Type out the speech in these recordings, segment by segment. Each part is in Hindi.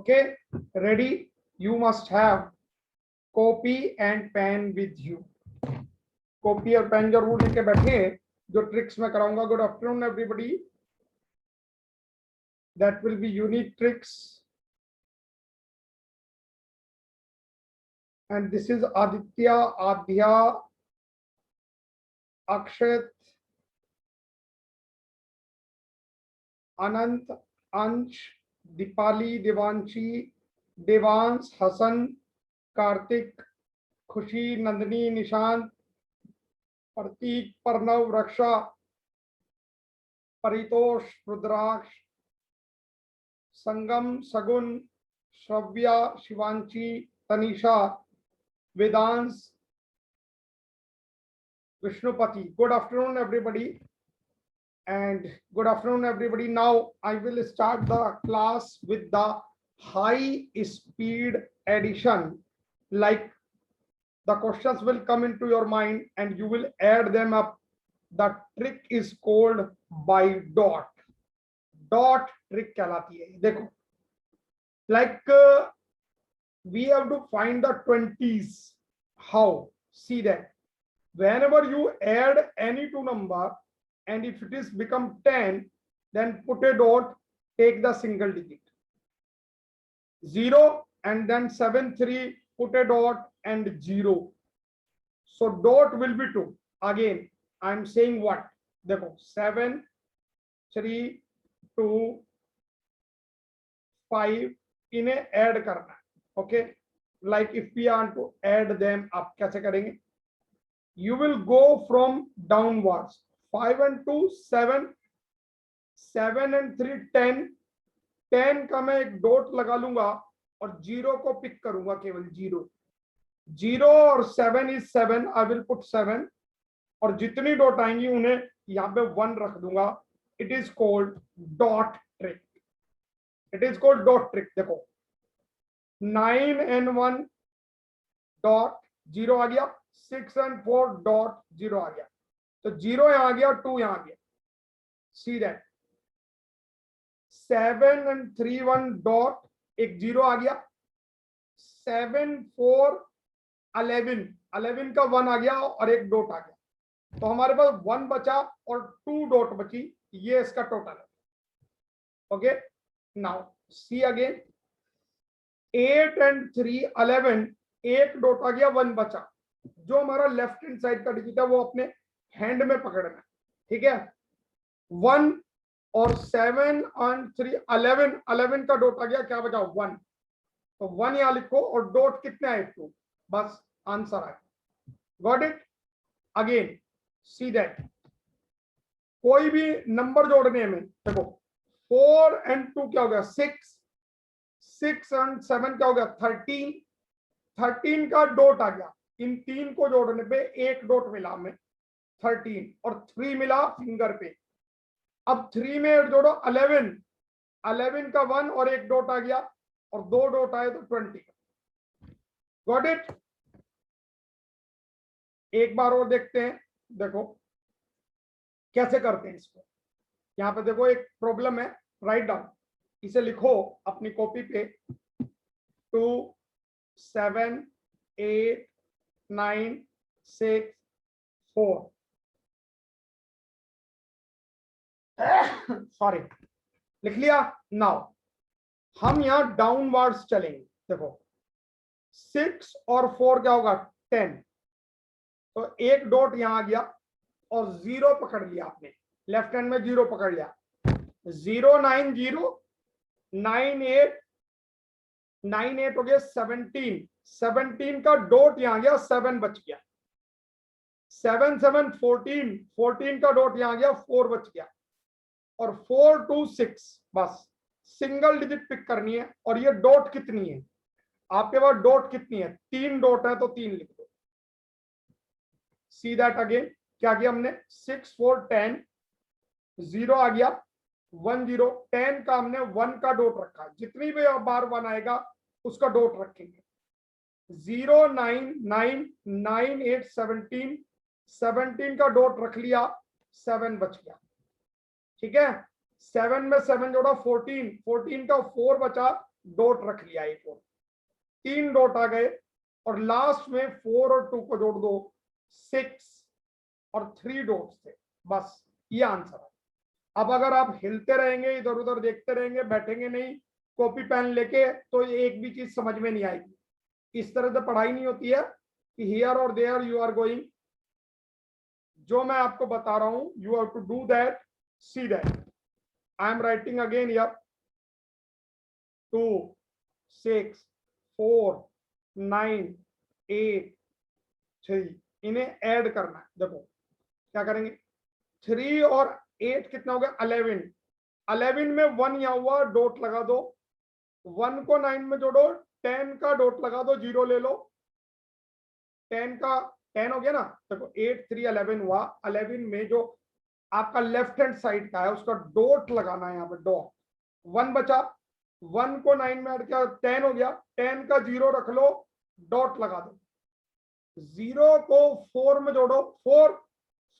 Okay, ready? You must have copy and pen with you. Copy और पेन जरूर लेके बैठे जो ट्रिक्स मैं कराऊंगा. Good afternoon everybody. That will be unique tricks and this is Aditya, Aadhya, Akshat, Anant, Ansh, Deepali, Devanshi, Devansh, Hasan, Kartik, खुशी, नंदनी, निशांत, प्रतीक, प्रणव, रक्षा, परितोष, रुद्राक्ष, संगम, सगुन, Shravya, Shivanshi, Tanisha, Vedansh, विष्णुपति. Good afternoon everybody, and good afternoon everybody. Now I will start the class with the high speed addition. Like the questions will come into your mind and you will add them up. The trick is called by dot. Dot trick कहलाती है. देखो, like we have to find the 20s. How? See that whenever you add any two number and if it is become 10, then put a dot, take the single digit. 0 and then 7 3, put a dot and 0. So dot will be 2. Again I am saying what? देखो 7 3 2 5 इन्हें ऐड करना है. Okay, like if we want to add them up, कैसे करेंगे? You will go from downwards. 5 and 2 7, 7 and 3 10. 10 का मैं एक डॉट लगा लूंगा और 0 को पिक करूंगा, केवल 0. 0 और 7 is 7. I will put 7 और जितनी डॉट आएंगी उन्हें यहाँ पे 1 रख दूंगा. It is called dot trick. It is called dot trick. देखो 9 and 1 डॉट 0 आ गया, 6 and 4 डॉट 0 आ गया, तो 0 यहाँ आ गया, 2 यहाँ आ गया. सी दैट 7 and 3 1 डॉट, एक 0 आ गया. 7 4 11, 11 का 1 आ गया और एक डॉट आ गया, तो हमारे पास 1 बचा और 2 डॉट बची. ये इसका टोटल है. Okay, now see again 8 and 3 11, एक डॉट आ गया, 1 बचा. जो हमारा लेफ्ट हैंड साइड का डिजिट है वो अपने हैंड में पकड़ना है. ठीक है, 1 और 7 और 3 11, 11 का डॉट आ गया, क्या बचा? 1. तो 1 यहां लिखो और डॉट कितने आए? 2. बस आंसर आ गया. Got it? Again see that कोई भी नंबर जोड़ने में देखो 4 and 2 क्या हो गया? 6. 6 and 7 क्या हो गया? 13. 13 का डॉट आ गया. इन 3 को जोड़ने पे एक डॉट मिला हमें 13 और 3 मिला फिंगर पे. अब 3 में जोड़ो 11, 11 का 1 और एक डॉट आ गया और 2 डॉट आए तो 20. Got it? एक बार और देखते हैं. देखो कैसे करते हैं इसको. यहाँ पे देखो एक प्रॉब्लम है, राइट डाउन. इसे लिखो अपनी कॉपी पे. 2 7 8 9 6 4. सॉरी, लिख लिया. नाउ हम यहां डाउनवर्ड्स चलेंगे. देखो 6 और 4 क्या होगा? 10. तो एक डॉट यहां आ गया और 0 पकड़ लिया आपने, लेफ्ट हैंड में 0 पकड़ लिया. 0 9 0 9 8 9 8 हो गया 17. 17 का डॉट यहां गया, 7 बच गया. 7 7 14, 14 का डॉट यहां गया, 4 बच गया. और 4 2 6. बस सिंगल डिजिट पिक करनी है. और ये डॉट कितनी है आपके पास? डॉट कितनी है? 3 डॉट है तो 3 लिख दो. See that again. क्या किया हमने? 6 4 10, 0 आ गया, 1 0. 10 का हमने 1 का डॉट रखा. जितनी भी बार 1 आएगा उसका डॉट रखेंगे. 0 9 9 9 8 17, 17 का डॉट रख लिया, 7 बच गया. ठीक है, 7 में 7 जोड़ा 14, 14 का 4 बचा डॉट रख लिया एक और, 3 डॉट आ गए, और लास्ट में 4 और 2 को जोड़ दो, 6 और 3 डॉट्स थे। बस ये आंसर है। अब अगर आप हिलते रहेंगे, इधर उधर देखते रहेंगे, बैठेंगे नहीं कॉपी पेन लेके, तो एक भी चीज समझ में नहीं आएगी। इस तरह से पढ़ाई नहीं होती है कि हियर और देयर यू आर गोइंग। जो मैं आपको बता रहा हूं, you have to do that, see that. I am writing again here 2 6 4 9 8 3, इन्हें ऐड करना है। देखो क्या करेंगे, 3 और 8 कितना हो गया, 11। 11 में 1 यहाँ हुआ, डॉट लगा दो। 1 को 9 में जोड़ो, 10 का डॉट लगा दो, 0 ले लो। 10 का 10 हो गया ना। देखो 8 3 11 हुआ। 11 में जो आपका लेफ्ट हैंड साइड का है उसका डॉट लगाना है यहाँ पे, डॉट। 1 बचा, 1 को 9 में ऐड किया, 10 हो गया। 10 का 0 रख लो, डॉट लगा दो। 0 को 4 में जोड़ो,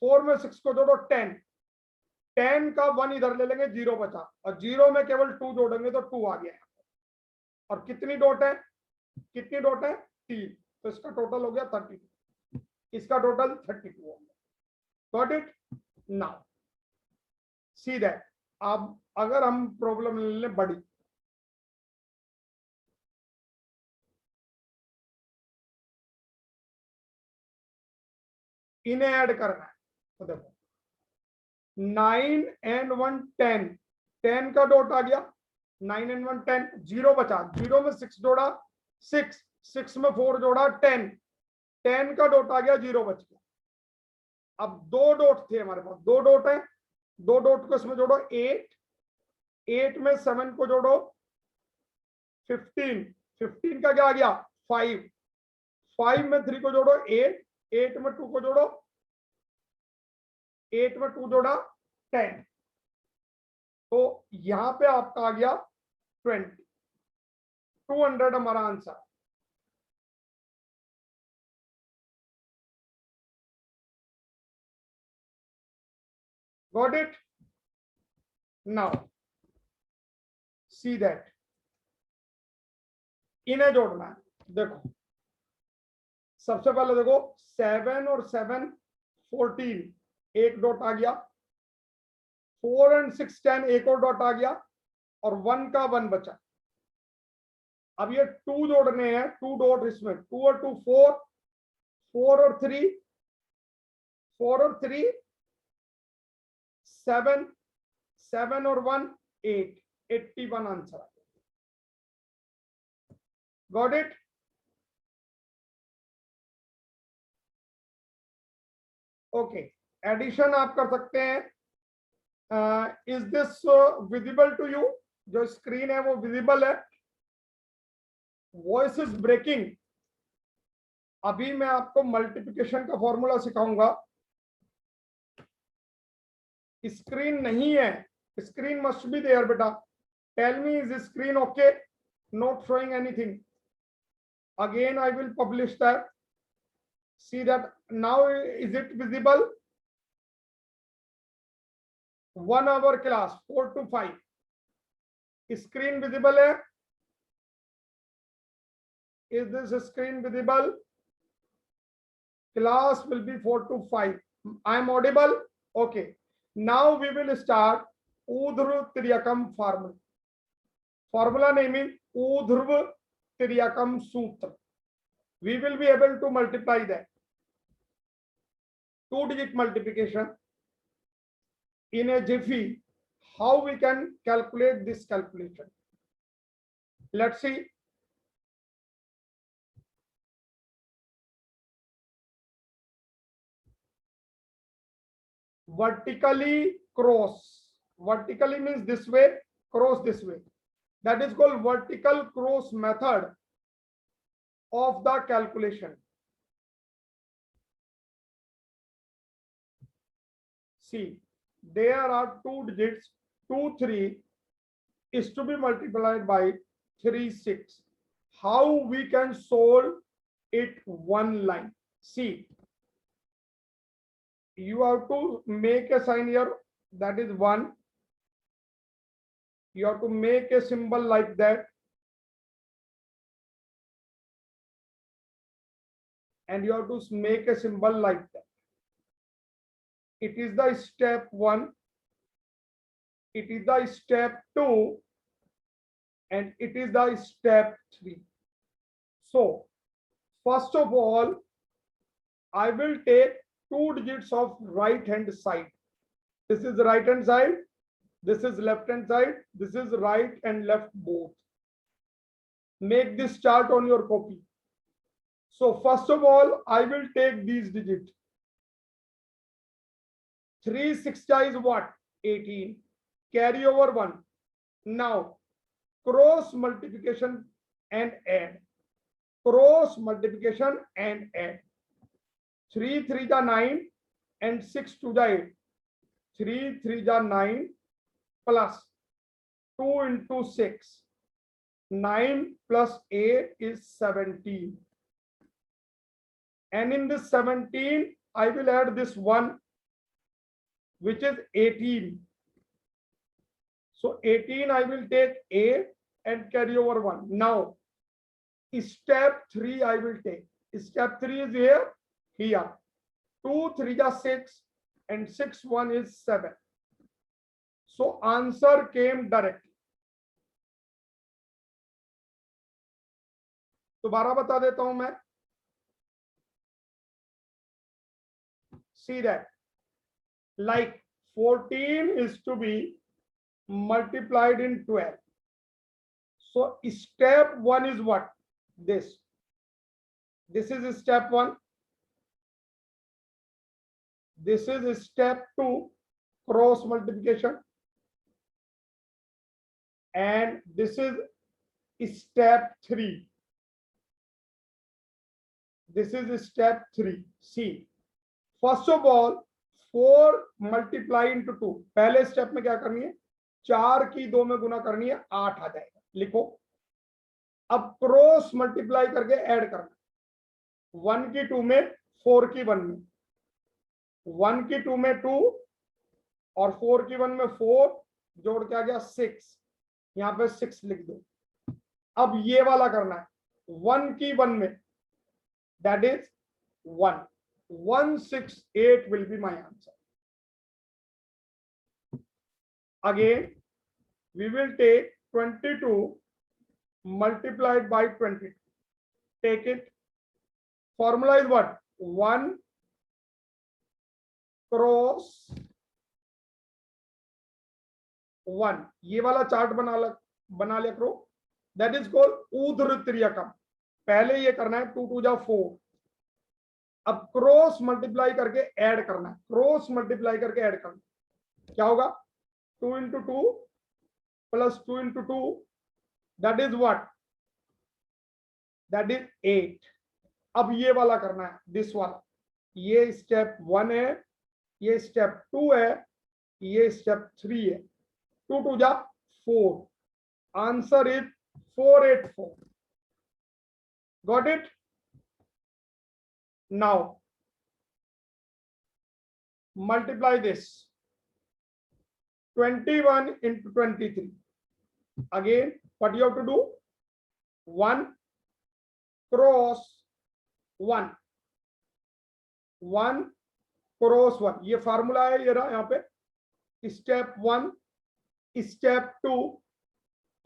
4 में 6 को जोड़ो, 10। 10 का 1 इधर ले लेंगे, 0 बचा, और 0 में केवल 2 जोड़ेंगे तो 2 आ गया। और कितनी डॉट है, कितनी डॉट है, 3। तो इसका टोटल हो गया 32, इसका टोटल 32 हो गया। Got it? Now see that. अब अगर हम प्रॉब्लम ले लें बड़ी, इन्हें ऐड करना है, तो देखो 9 and 1 10, 10 का डॉट आ गया, 9 and 1 10, 0 बचा, 0 में 6 जोड़ा, 6, 6 में 4 जोड़ा, 10, 10 का डॉट आ गया, 0 बच गया। अब 2 डॉट थे हमारे पास, 2 डॉट है, 2 डॉट को इसमें जोड़ो, 8, 8 में 7 को जोड़ो, 15, 15 का क्या आ गया, 5, 5 में 3 को जोड़ो, 8, 8 में 2 को जोड़ो, 8 में 2 जोड़ा, 10। तो यहां पे आपका आ गया 20, 200 हमारा answer. Got it? Now see that, इन्हें जोड़ना है। देखो सबसे पहले देखो 7 और 7 14, एक डॉट आ गया। 4 and 6 10, एक और डॉट आ गया, और 1 का 1 बचा। अब ये 2 जोड़ने हैं, 2 डॉट इसमें, 2 और 2 4, 4 और 3, 4 और 3 7, 7 और 1 8, 81 answer. Got it? Okay, addition आप कर सकते हैं। Is this visible to you? जो स्क्रीन है वो विजिबल है? Voice is breaking. अभी मैं आपको मल्टीप्लिकेशन का फॉर्मूला सिखाऊंगा। स्क्रीन नहीं है, स्क्रीन मस्ट बी देयर बेटा। Tell me is screen okay? Not showing anything. Again I will publish that. See that now, is it visible? 1 hour class 4 to 5, screen visible है? Is this screen visible? Class will be 4 to 5. I am audible? Okay. Now we will start Udhru Tiryakam formula. Formula name is Udhru Tiryakam Sutra. We will be able to multiply that. 2-digit multiplication in a jiffy. How we can calculate this calculation? Let's see. Vertically cross. Vertically means this way, cross this way. That is called vertical cross method of the calculation. See, there are 2 digits, 2 3 is to be multiplied by 3 6. How we can solve it one line? See, you have to make a sign here, that is 1. You have to make a symbol like that, and you have to make a symbol like that. It is the step 1, it is the step 2, and it is the step 3. So first of all, I will take 2 digits of right hand side. This is right hand side, this is left hand side, this is right and left both. Make this chart on your copy. So first of all, I will take these digits. 3 6 is what? 18. Carry over 1. Now cross multiplication and add. Cross multiplication and add. 3 3 is 9 and 6 2 is 8. 3 3 is 9 plus 2 into 6. 9 plus 8 is 17. And in this 17, I will add this 1, which is 18. So 18, I will take A and carry over 1. Now, step 3, I will take. Step 3 is here. 2 3 is 6 and 6 1 is 7. So answer came directly. दोबारा बता देता हूं मैं. See that, like 14 is to be multiplied in 12. So step 1 is what? This is step 1. This is step 2, cross multiplication. And this is step 3. This is step 3. See, first of all, 4 multiply into 2. पहले स्टेप में क्या करनी है? 4 की 2 में गुना करनी है, 8 आ जाएगा. लिखो. अब क्रॉस मल्टीप्लाई करके ऐड करना. 1 की 2 में, 4 की 1 में. 1 की 2 में 2 और 4 की 1 में 4, जोड़ के आ गया 6. यहां पे 6 लिख दो. अब ये वाला करना है. 1 की 1 में, that is 1. 168 will be my answer. Again, we will take 22 multiplied by 22. Take it. Formula is what? 1 cross 1. ये वाला चार्ट बना लिया करो. That is called ऊर्ध्व त्रियकम. पहले ये करना है 2 2 जा 4. अब क्रॉस मल्टीप्लाई करके ऐड करना है. क्रॉस मल्टीप्लाई करके ऐड करना. क्या होगा? 2 into 2 plus 2 into 2, that is what? That is 8. अब ये वाला करना है, दिस वाला. ये स्टेप 1 है, ये स्टेप 2 है, ये स्टेप 3 है. 2 2 जा 4. Answer is 484. Got it? Now multiply this. 21 into 23. Again, what you have to do? 1 cross 1. 1 cross 1. ये फार्मूला है, ये रहा यहाँ पे. Step 1, step 2,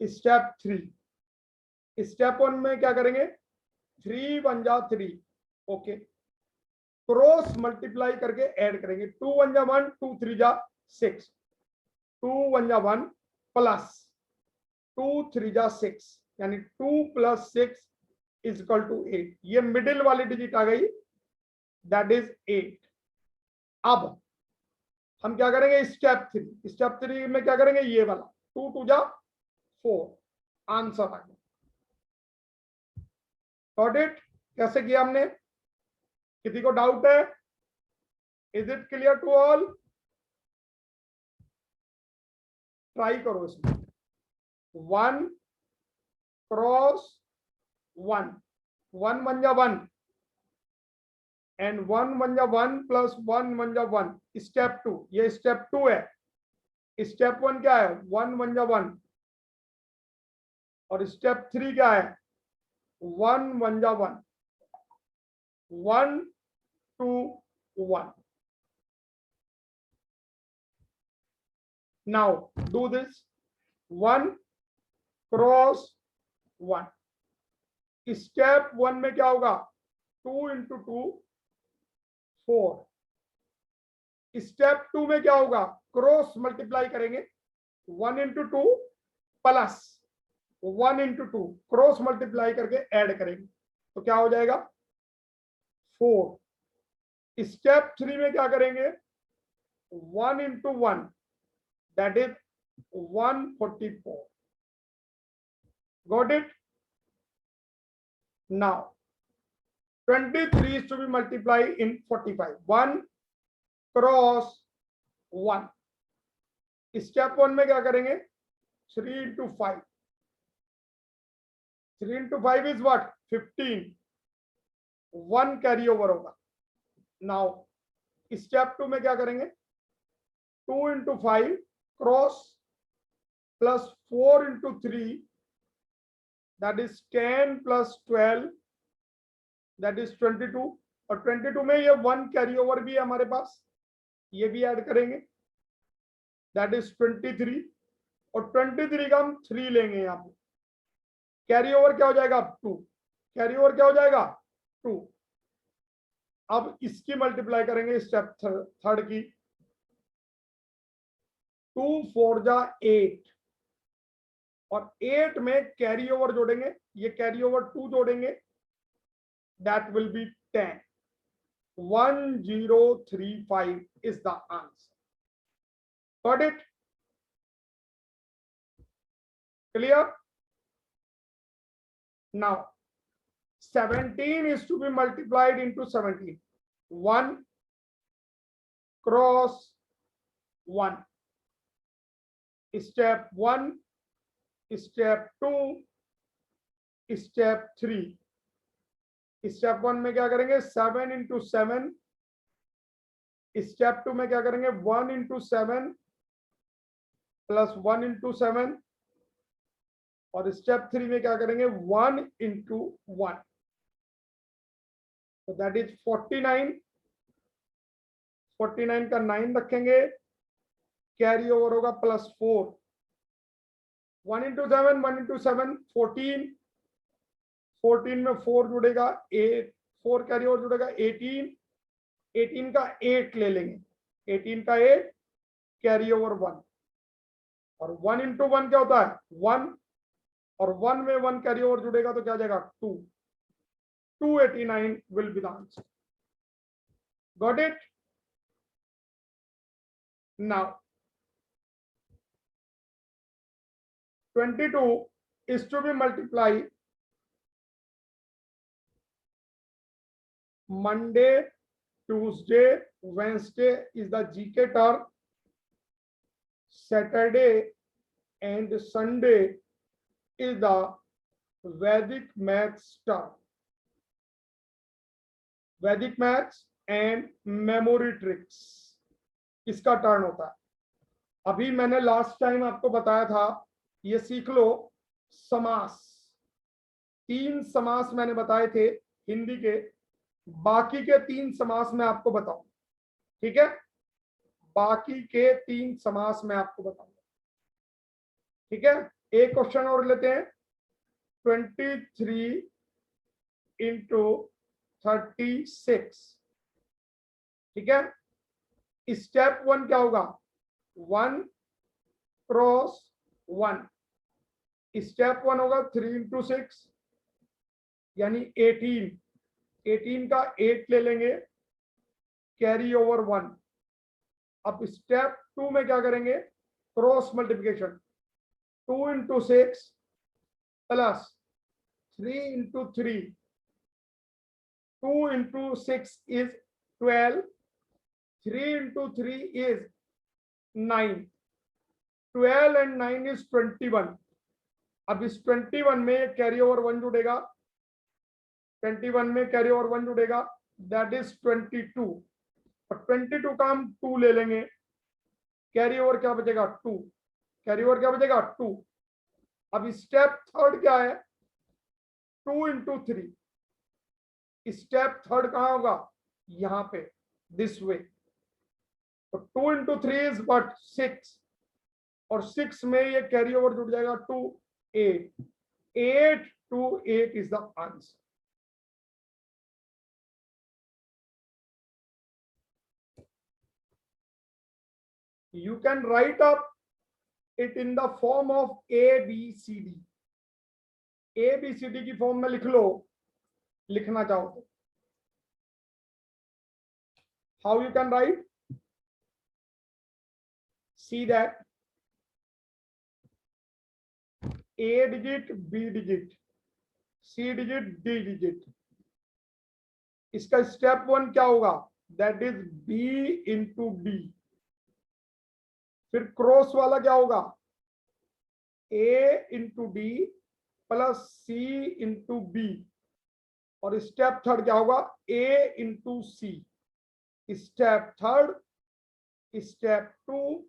step 3. स्टेप 1 में क्या करेंगे? 3 1 जा 3. ओके. क्रॉस मल्टीप्लाई करके ऐड करेंगे. 2 1 जा 1, 2 3 जा 6. 2 1 जा 1 प्लस 2 3 जा 6, यानी 2 plus 6 is equal to 8. ये मिडिल वाली डिजिट आ गई, दैट इज 8. अब हम क्या करेंगे? स्टेप 3. स्टेप 3 में क्या करेंगे? ये वाला 2 2 जा 4. आंसर आ गया. Got it? कैसे किया हमने? किसी को डाउट है? Is it clear to all? Try करो इसमें. 1 क्रॉस 1. 1 1 जा 1 एंड 1 1 जा 1 प्लस 1 1 जा 1. स्टेप 2. ये स्टेप 2 है. स्टेप 1 क्या है? 1 1 जा 1. और स्टेप 3 क्या है? 1 1 जा 1. 1 to 1. Now do this. 1 cross 1. Step 1 में क्या होगा? 2 इंटू 2 4. स्टेप 2 में क्या होगा? क्रॉस मल्टीप्लाई करेंगे. 1 into 2 plus 1 into 2 cross multiply करके ऐड करेंगे तो क्या हो जाएगा? 4. स्टेप 3 में क्या करेंगे? 1 into 1 that is 144. Got it? Now 23 is to be multiplied in 45. 1 cross 1. Step 1 में क्या करेंगे? 3 into 5. 3 into 5 is what? 15. 1 carry over होगा. नाउ स्टेप 2 में क्या करेंगे? 2 into 5 cross plus 4 into 3 that is 10 plus 12 that is 22. और 22 में ये 1 कैरी ओवर भी है हमारे पास, ये भी ऐड करेंगे that is 23. और 23 का हम 3 लेंगे यहाँ पे. कैरी ओवर क्या हो जाएगा? 2. कैरी ओवर क्या हो जाएगा? 2. अब इसकी मल्टीप्लाई करेंगे स्टेप थर्ड की. 2 4 जा 8 और 8 में कैरी ओवर जोड़ेंगे. ये कैरी ओवर 2 जोड़ेंगे that will B 10. 1035 is the answer. Got it? Clear? Now 17 is to be multiplied into 17. 1 cross 1. Step 1, step 2, step 3. Step 1 में क्या करेंगे? 7 इंटू 7. स्टेप 2 में क्या करेंगे? 1 इंटू 7 प्लस 1 इंटू 7. और स्टेप 3 में क्या करेंगे? 1 इंटू 1. तो दैट इज 49. 49 का 9 रखेंगे. कैरी ओवर होगा प्लस 4. 1 into 7, 1 into 7 14. 14 में 4 जुड़ेगा 8. 4 कैरी ओवर जुड़ेगा 18. 18 का 8 ले लेंगे. 18 का 8 कैरी ओवर 1. और 1 इंटू 1 क्या होता है? 1. और 1 में 1 कैरी ओवर जुड़ेगा तो क्या आ जाएगा? 2. 289 will be the answer. Got it? Now 22 is to be multiplied Monday, Tuesday, Wednesday is the GK term. Saturday and Sunday is the Vedic maths term. Vedic maths and memory tricks इसका टर्न होता है. अभी मैंने लास्ट टाइम आपको बताया था, ये सीख लो समास. 3 समास मैंने बताए थे हिंदी के. बाकी के 3 समास मैं आपको बताऊं. ठीक है? बाकी के 3 समास मैं आपको बताऊंगा. ठीक है? एक क्वेश्चन और लेते हैं. 23 इंटू 36. ठीक है? स्टेप 1 क्या होगा? 1 क्रॉस 1. स्टेप 1 होगा 3 इंटू 6 यानी 18. 18 का 8 ले लेंगे. Carry over 1. अब स्टेप 2 में क्या करेंगे? Cross multiplication. 2 into 6 plus 3 into 3. 2 into 6 is 12. 3 into 3 is 9. 12 and 9 is 21. अब इस 21 में कैरी ओवर 1 जुड़ेगा. 21 में कैरी ओवर 1 जुड़ेगा दैट इज 22. और 22 का हम 2 ले लेंगे. कैरी ओवर क्या बचेगा? 2. कैरी ओवर क्या बचेगा? 2. अब स्टेप थर्ड क्या है? 2 इंटू 3. स्टेप थर्ड कहां होगा, यहां पे, दिस वे। तो 2 into 3 इज व्हाट, 6, और 6 में ये कैरी ओवर जुड़ जाएगा 2, 8, 8 to 8 is the answer. You can write up it in the form of ABCD। ABCD की फॉर्म में लिख लो, लिखना चाहो तो। How you can write? See that A digit, B digit, C digit, D digit। इसका स्टेप 1 क्या होगा, that is B into D। फिर क्रॉस वाला क्या होगा, A into D plus C into B। और स्टेप थर्ड क्या होगा, A into C। Step third, step 2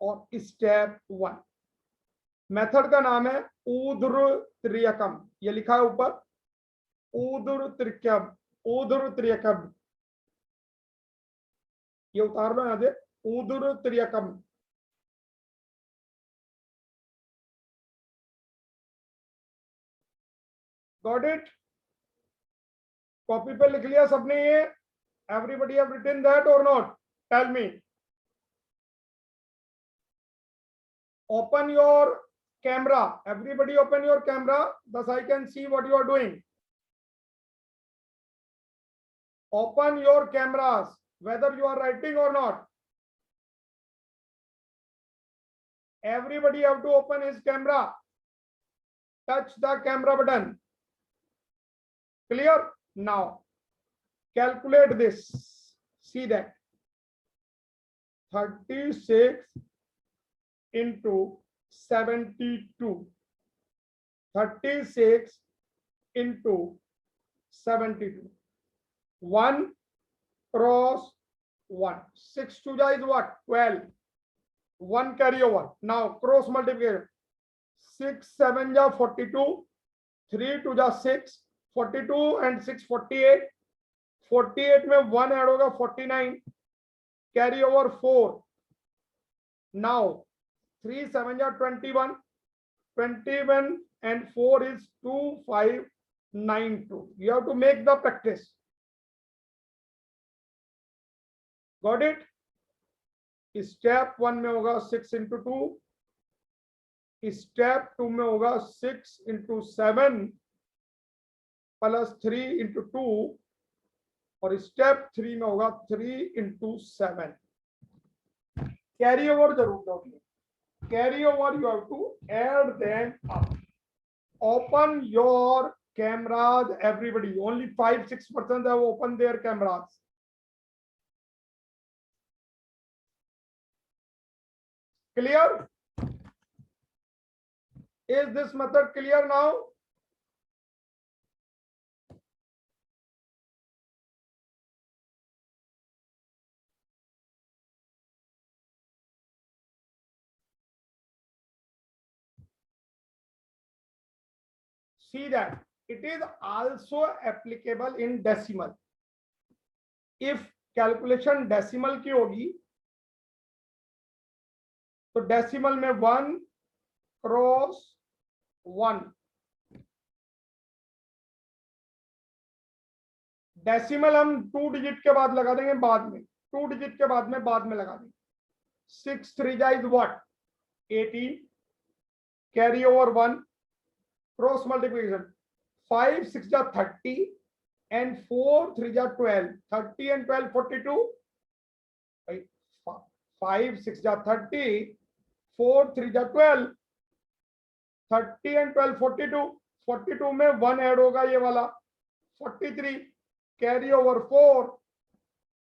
और स्टेप 1। मेथड का नाम है ऊर्ध्व त्रियकम, ये लिखा है ऊपर, ऊर्ध्व त्रियकम, ऊर्ध्व त्रियकम। ये उतार लो यहां से, ऊर्ध्व त्रियकम। Got it? कॉपी पे लिख लिया सबने ये? एवरीबॉडी हैव रिटन दैट और not? Tell me. Open your camera, everybody open your camera, thus I can see what you are doing. Open your cameras, whether you are writing or not. Everybody have to open his camera, touch the camera button. Clear? Now calculate this. See that 36 into 72, 36 into 72, 1 cross 1, 6 to ja is what, 12, 1 carry over. Now cross multiplication, 6 7 ja 42, 3 2 ja 6, 42 and 6 48, 48 में 1 ऐड होगा 49, carry over 4। Now 3 7 ja 21, 21 and 4 is 2592। You have to make the practice. Got it? Step 1 में होगा 6 into 2, स्टेप 2 में होगा 6 into 7 प्लस 3 into 2, और स्टेप 3 में होगा 3 into 7। कैरी ओवर जरूर दोगे, carry over you have to add them up. Open your cameras, everybody. Only 5-6% have opened their cameras. Clear? Is this method clear now? See that it is also applicable in decimal. If calculation decimal की होगी तो डेसिमल में 1 क्रॉस 1, डेसिमल हम 2 डिजिट के बाद लगा देंगे, बाद में 2 डिजिट के बाद में लगा देंगे। 6 3 जा is what, 18, carry over 1, cross multiplication, 5 6 जा 30 and 4 3 जा 12, 30 and 12 42, 5 6 जा 30, 4 3 जा 12, 30 and 12 42, 42 में 1 ऐड होगा ये वाला 43, कैरी ओवर 4।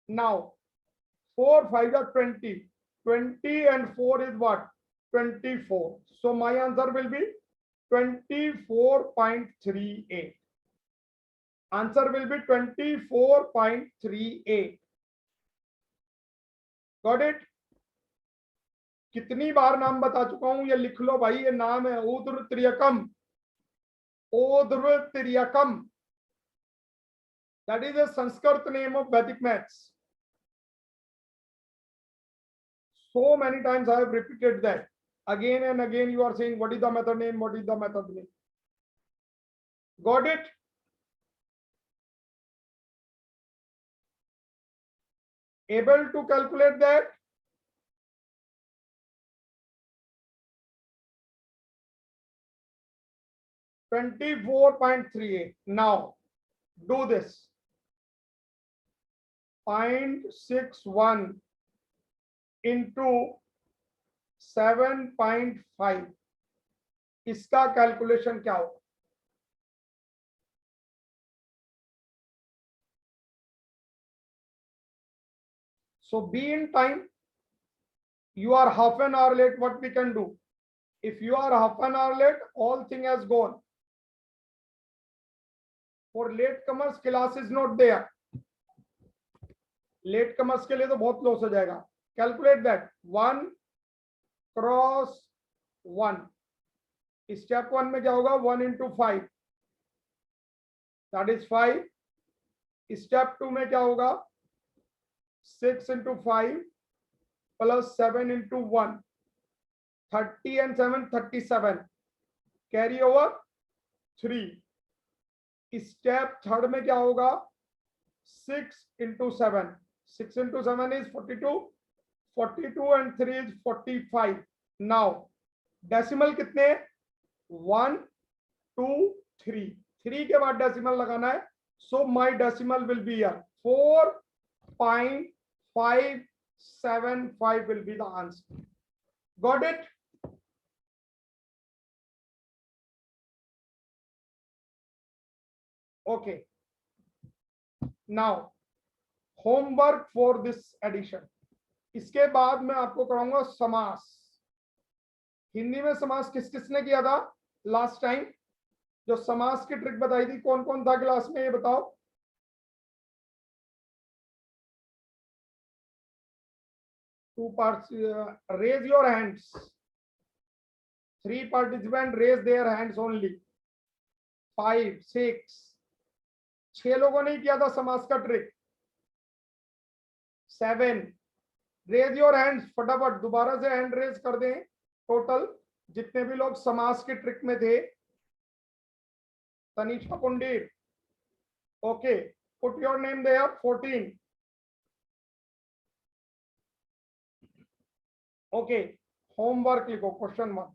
नाउ 4 5 जा 20, 20 and 4 is what, 24। so my answer will be 24.38। answer will be 24.38। got it? कितनी बार नाम बता चुका हूं, ये लिख लो भाई, ये नाम है ऊर्ध्व त्रियकम, ऊर्ध्व त्रियकम। That is a Sanskrit name of Vedic maths. So many times I have repeated that. Again and again you are saying, what is the method name? What is the method name? Got it? Able to calculate that? $24.38. Now do this. 0.61 into 7.5, इसका कैलकुलेशन क्या होगा? So be in time. You are half an hour late. What we can do? If you are half an hour late, all thing has gone. For latecomers, class is not there. Latecomers के लिए तो बहुत लॉस हो जाएगा. Calculate that. 1 क्रॉस 1. स्टेप 1 में क्या होगा? 1 into 5. That is 5. स्टेप 2 में क्या होगा? 6 into 5 plus 7 into 1. 30 and 7, 37. Carry over 3. Step 3 में क्या होगा? 6 into 7. 6 into 7 is 42. 42 and 3 is 45. Now decimal कितने? 1 2 3. 3 के बाद डेसिमल लगाना है. So my decimal will be here. 4.575 will be the answer. Got it? Okay. Now homework for this edition. इसके बाद मैं आपको कराऊंगा समास. हिंदी में समास किस किसने किया था लास्ट टाइम? जो समास की ट्रिक बताई थी, कौन कौन था क्लास में, ये बताओ. Two parts. Raise your hands. 3 participants raise their hands only. 5 6. 6 लोगों ने किया था समास का ट्रिक. 7. Raise your hands. फटाफट दोबारा से हैंड रेज कर दें. टोटल जितने भी लोग समास की ट्रिक में थे. Tanisha Pandit. Okay, put your name there. 14. Okay, homework लिखो. Question 1.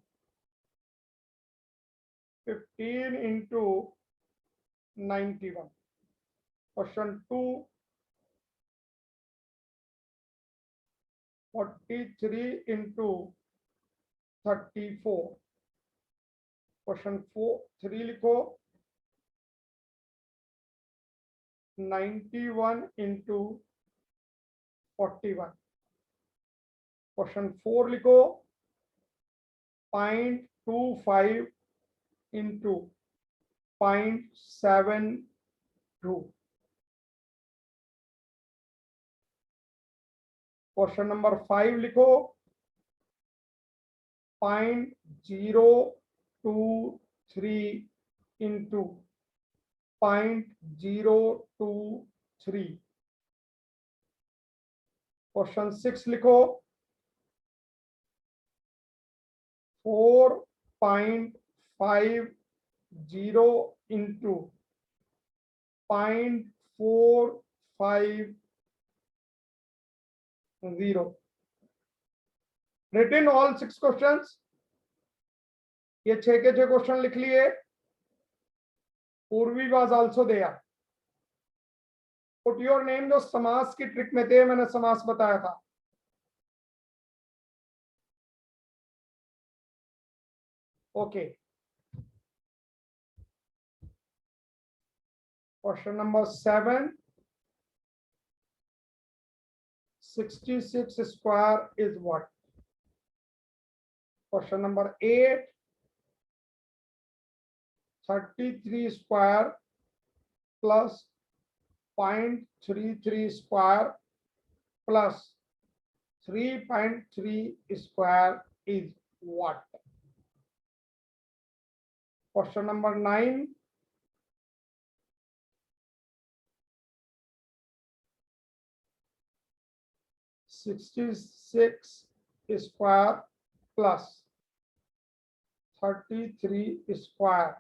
15 into 91. Question 2. 43 into 34. Question 3 लिखो. 91 into 41. क्वेश्चन 4 लिखो. 0.25 into 0.72. क्वेश्चन नंबर 5 लिखो. 0.023 into 0.023. क्वेश्चन 6 लिखो. 4.50 into 0.450. Written all 6 questions. ये 6 के 6 क्वेश्चन लिख लिए. Purvi was also there. Put your name. जो समास की ट्रिक में थे, मैंने समास बताया था. Okay. Question number 7. 66 square is what? Question number 8. 33 square plus 0.33 square plus 3.3 square is what? Question number 9. 66 square plus 33 square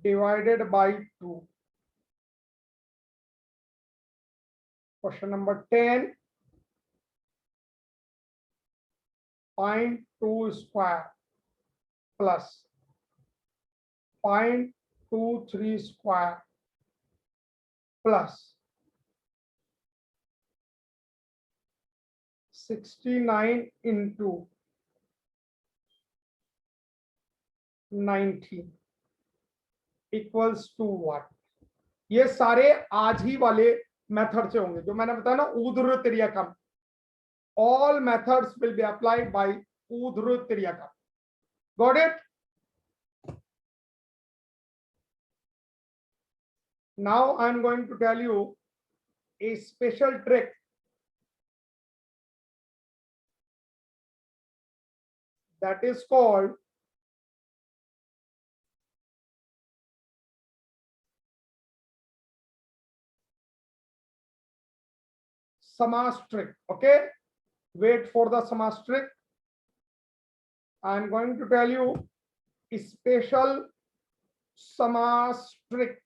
divided by 2. Question number 10. 0.2 square plus 0.23 square plus 69 into 19 equals to what? ये सारे आज ही वाले मेथड से होंगे जो मैंने बताया ना, ऊर्ध्व त्रियकम. All methods will be applied by ऊर्ध्व त्रियकम. Got it? Now I am going to tell you a special trick that is called Samas trick. Okay, wait for the Samas trick. I am going to tell you a special Samas trick.